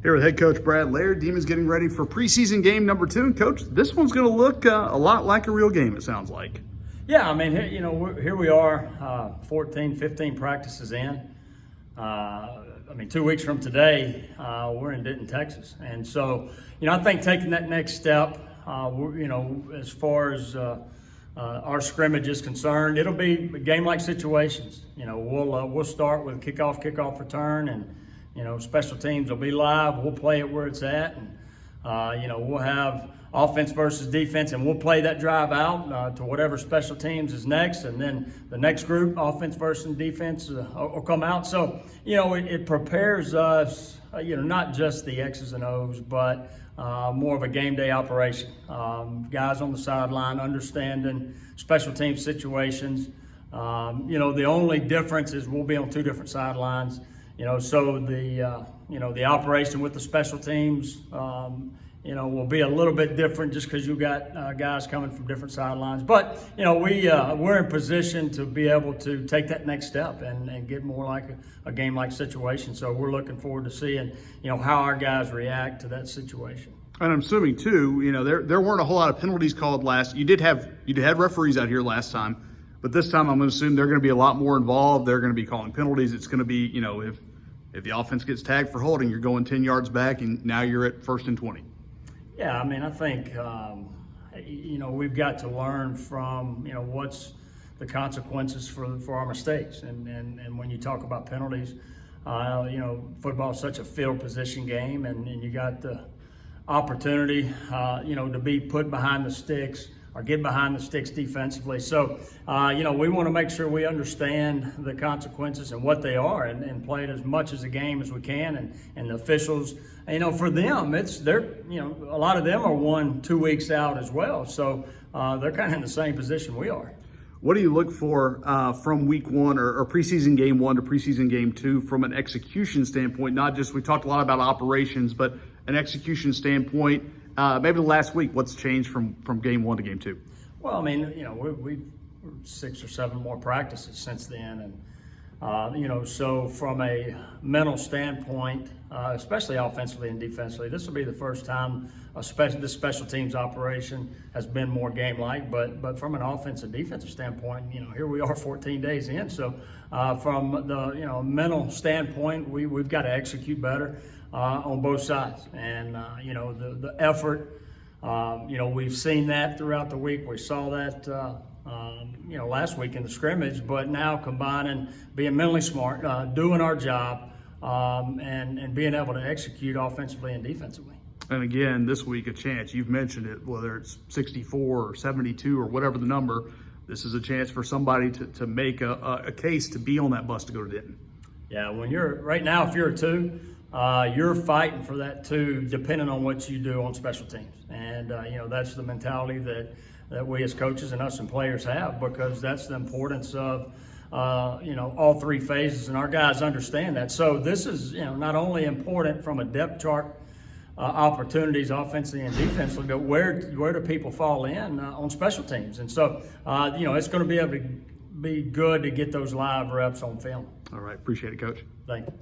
Here with head coach Brad Laird. Demons getting ready for preseason game number 2. And coach, this one's going to look a lot like a real game, it sounds like. Yeah, I mean, here we are, 14, 15 practices in. 2 weeks from today, we're in Denton, Texas. And so, I think taking that next step, as far as our scrimmage is concerned, it'll be game-like situations. We'll start with kickoff return, and special teams will be live. We'll play it where it's at, and we'll have offense versus defense, and we'll play that drive out to whatever special teams is next, and then the next group, offense versus defense, will come out. So it prepares us, not just the X's and O's, but more of a game day operation. Guys on the sideline understanding special team situations. The only difference is we'll be on 2 different sidelines. So the operation with the special teams, will be a little bit different just because you got guys coming from different sidelines. But we're in position to be able to take that next step and get more like a game-like situation. So we're looking forward to seeing how our guys react to that situation. And I'm assuming too, there weren't a whole lot of penalties called last. You had referees out here last time, but this time I'm going to assume they're going to be a lot more involved. They're going to be calling penalties. It's going to be if the offense gets tagged for holding, you're going 10 yards back, and now you're at 1st and 20. Yeah, I think we've got to learn from what's the consequences for our mistakes, and when you talk about penalties, football is such a field position game, and you got the opportunity to be put behind the sticks or get behind the sticks defensively. So, we want to make sure we understand the consequences and what they are, and play it as much as a game as we can. And the officials, for them, a lot of them are 1-2 weeks out as well. So they're kind of in the same position we are. What do you look for from week 1 or preseason game 1 to preseason game 2 from an execution standpoint? Not just, we talked a lot about operations, but an execution standpoint. Maybe the last week, what's changed from game 1 to game 2? Well, we're 6 or 7 more practices since then. And, so from a mental standpoint, especially offensively and defensively, this will be the first time this special teams operation has been more game-like. But from an offensive defensive standpoint, here we are 14 days in. So from the mental standpoint, we've got to execute better on both sides. And the effort, we've seen that throughout the week. We saw that last week in the scrimmage, but now combining being mentally smart, doing our job, and being able to execute offensively and defensively. And again, this week, a chance, you've mentioned it, whether it's 64 or 72 or whatever the number, this is a chance for somebody to make a case to be on that bus to go to Denton. Yeah, right now, if you're a 2, you're fighting for that 2, depending on what you do on special teams. And, that's the mentality that we as coaches and us and players have, because that's the importance of, all 3 phases, and our guys understand that. So this is, not only important from a depth chart opportunities offensively and defensively, but where do people fall in on special teams? And so, it's going to be able to be good to get those live reps on film. All right. Appreciate it, Coach. Thank you.